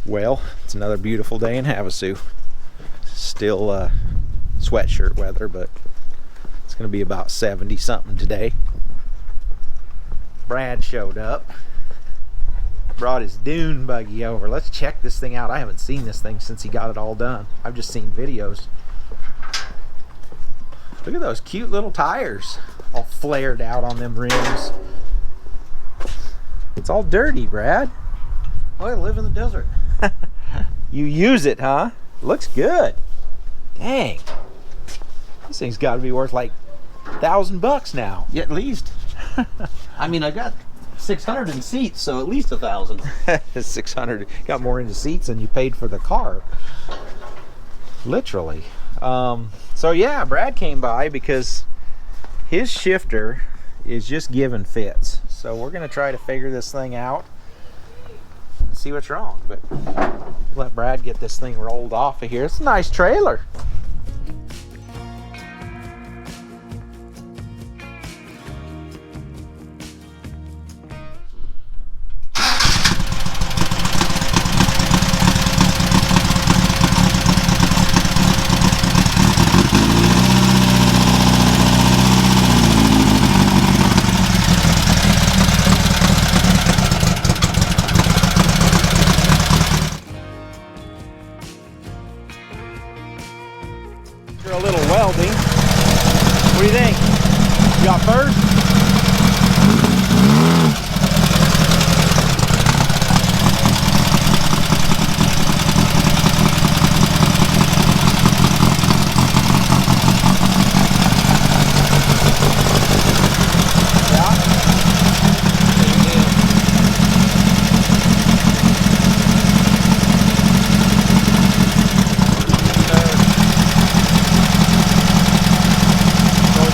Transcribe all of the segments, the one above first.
Well, it's another beautiful day in Havasu. Still sweatshirt weather, but it's going to be about 70 something today. Brad showed up, brought his dune buggy over. Let's check this thing out. I haven't seen this thing since he got it all done. I've just seen videos. Look at those cute little tires all flared out on them rims. It's all dirty, Brad. Oh, I live in the desert. You use it, huh? Looks good. Dang. This thing's got to be worth like $1,000 now. Yeah, at least. I mean, I got 600 in seats, so at least 1,000. 600. Got more into seats than you paid for the car. Literally. So yeah, Brad came by because his shifter is just giving fits. So we're going to try to figure this thing out. See what's wrong, but let Brad get this thing rolled off of here. It's a nice trailer. A little welding. What do you think? You got first?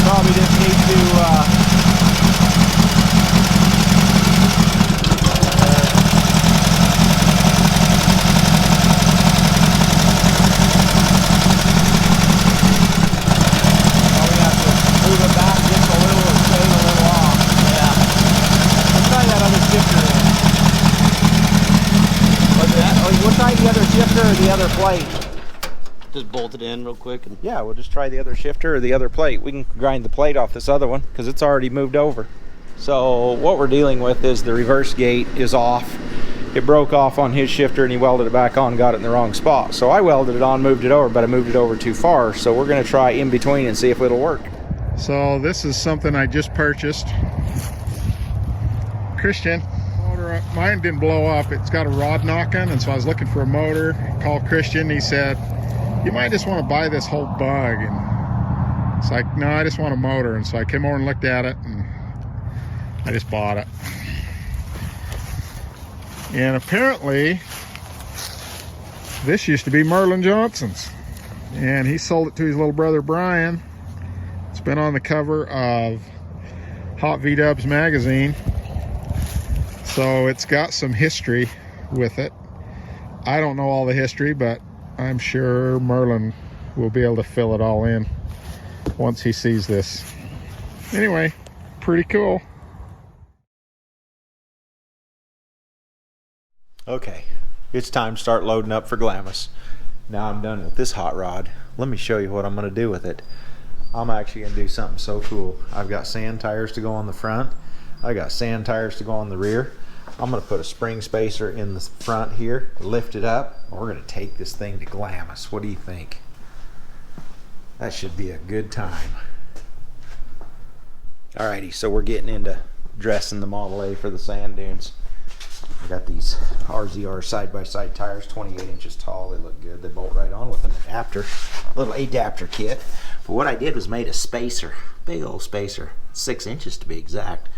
Probably just need to probably have to move it back just a little or shave a little off. Yeah. Let's try that other shifter in. What's that? We'll try the other shifter or the other plate. Just bolt it in real quick. And Yeah, we'll just try the other shifter or the other plate. We can grind the plate off this other one because it's already moved over. So what we're dealing with is the reverse gate is off. It broke off on his shifter and he welded it back on, got it in the wrong spot. So I welded it on, moved it over, but I moved it over too far. So we're gonna try in between and see if it'll work. So this is something I just purchased. Christian, motor, mine didn't blow up. It's got a rod knocking, and so I was looking for a motor. Called Christian. He said, "You might just want to buy this whole bug." And it's like, no, I just want a motor. And so I came over and looked at it, and I just bought it. And apparently, this used to be Merlin Johnson's, and he sold it to his little brother Brian. It's been on the cover of Hot V-Dubs magazine, so it's got some history with it. I don't know all the history, but I'm sure Merlin will be able to fill it all in once he sees this. Anyway, pretty cool. Okay, it's time to start loading up for Glamis. Now I'm done with this hot rod. Let me show you what I'm going to do with it. I'm actually going to do something so cool. I've got sand tires to go on the front. I got sand tires to go on the rear. I'm going to put a spring spacer in the front here, lift it up. We're going to take this thing to Glamis. What do you think? That should be a good time. Alrighty, so we're getting into dressing the Model A for the sand dunes. I got these RZR side-by-side tires, 28 inches tall. They look good. They bolt right on with an adapter, little adapter kit. But what I did was made a spacer, big old spacer, 6 inches to be exact.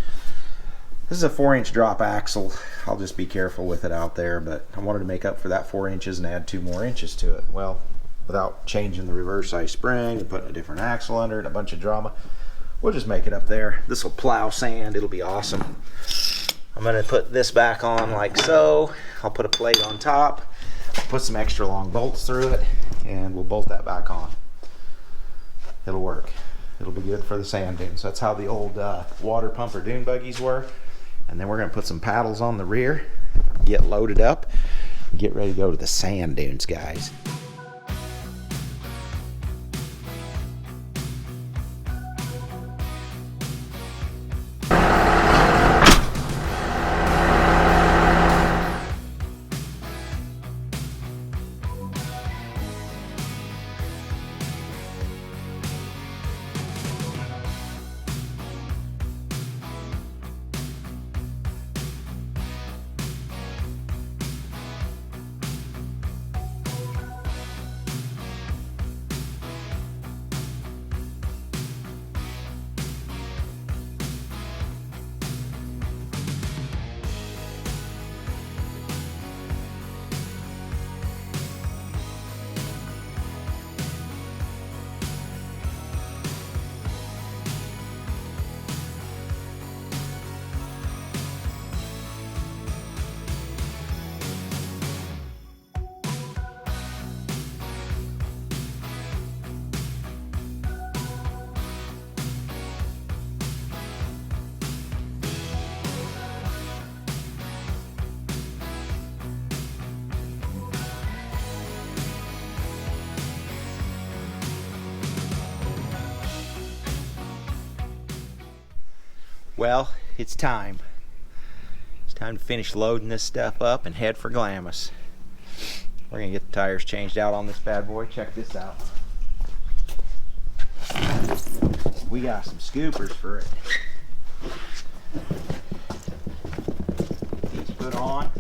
This is a 4-inch drop axle. I'll just be careful with it out there, but I wanted to make up for that 4 inches and add 2 more inches to it. Well, without changing the reverse side spring and putting a different axle under it and a bunch of drama, we'll just make it up there. This will plow sand. It'll be awesome. I'm going to put this back on like so. I'll put a plate on top, put some extra long bolts through it, and we'll bolt that back on. It'll work. It'll be good for the sand dunes. That's how the old water pumper dune buggies were. And then we're going to put some paddles on the rear, get loaded up. get ready to go to the sand dunes, guys. Well, it's time. It's time to finish loading this stuff up and head for Glamis. We're gonna get the tires changed out on this bad boy. Check this out. We got some scoopers for it. These put on.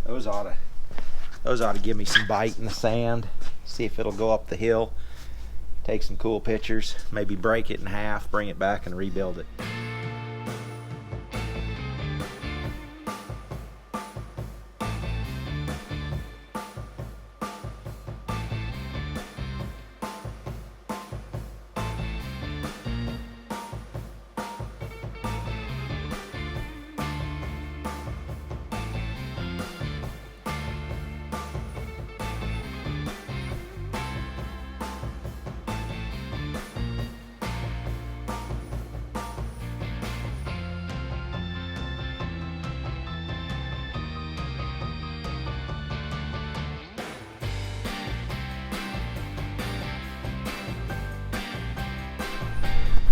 Those ought to give me some bite in the sand. See if it'll go up the hill. Take some cool pictures, maybe break it in half, bring it back and rebuild it.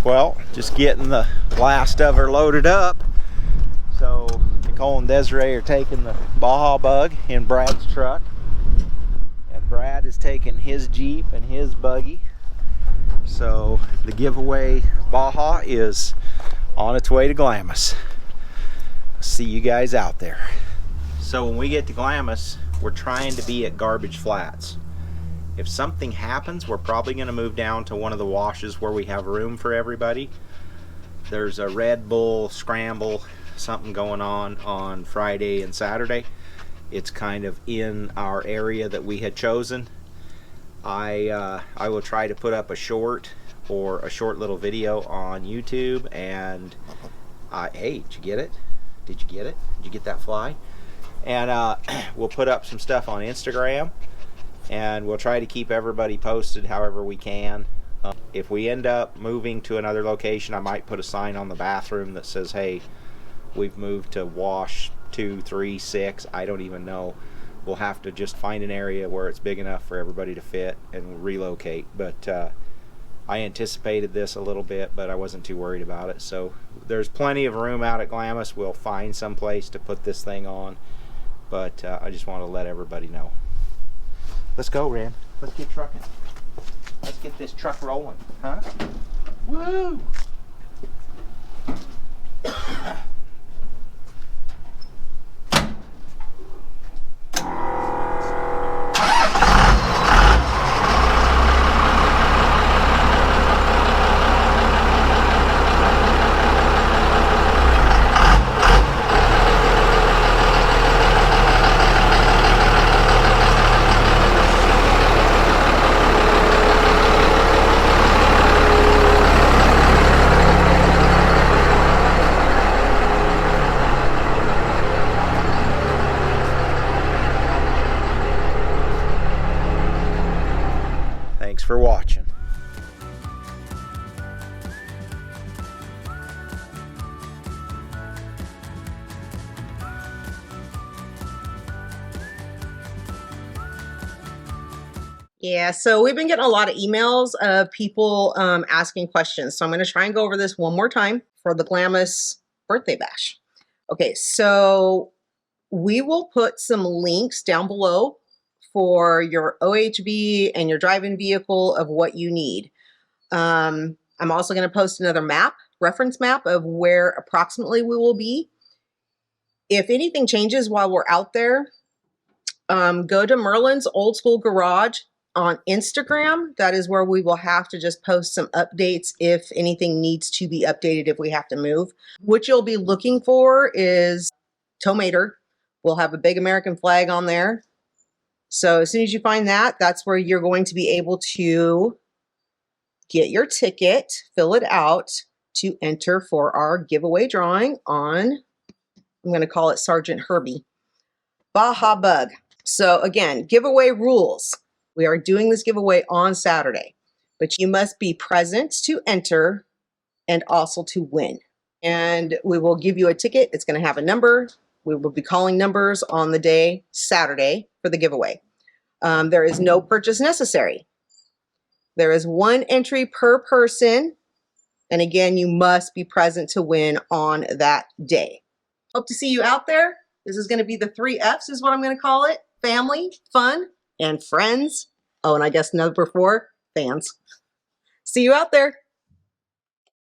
Well, just getting the last of her loaded up. So Nicole and Desiree are taking the Baja Bug in Brad's truck, and Brad is taking his Jeep and his buggy. So the giveaway Baja is on its way to Glamis. See you guys out there. So when we get to Glamis, we're trying to be at Garbage Flats. If something happens, we're probably going to move down to one of the washes where we have room for everybody. There's a Red Bull Scramble, something going on Friday and Saturday. It's kind of in our area that we had chosen. I will try to put up a short or a short little video on YouTube. And hey, did you get it? Did you get it? Did you get that fly? And we'll put up some stuff on Instagram. And we'll try to keep everybody posted however we can. If we end up moving to another location, I might put a sign on the bathroom that says, hey, we've moved to wash 2, 3, 6. I don't even know. We'll have to just find an area where it's big enough for everybody to fit and relocate. But I anticipated this a little bit, but I wasn't too worried about it. So there's plenty of room out at Glamis. We'll find some place to put this thing on. But I just want to let everybody know. Let's go, Ram. Let's get trucking. Let's get this truck rolling, huh? Woo! Yeah, so we've been getting a lot of emails of people asking questions. So I'm going to try and go over this one more time for the Glamis birthday bash. Okay, so we will put some links down below for your OHV and your driving vehicle of what you need. I'm also going to post another map, reference map of where approximately we will be. If anything changes while we're out there, go to Merlin's Old School Garage on Instagram. That is where we will have to just post some updates if anything needs to be updated if we have to move. What you'll be looking for is Tomater. We'll have a big American flag on there. So as soon as you find that, that's where you're going to be able to get your ticket, fill it out to enter for our giveaway drawing on, I'm going to call it Sergeant Herbie. Baja Bug. So again, giveaway rules. We are doing this giveaway on Saturday, but you must be present to enter and also to win. And we will give you a ticket. It's going to have a number. We will be calling numbers on the day, Saturday, for the giveaway. There is no purchase necessary. There is one entry per person. And again, you must be present to win on that day. Hope to see you out there. This is going to be the 3 F's is what I'm going to call it. Family, fun, and friends. Oh, and I guess number 4, fans. See you out there.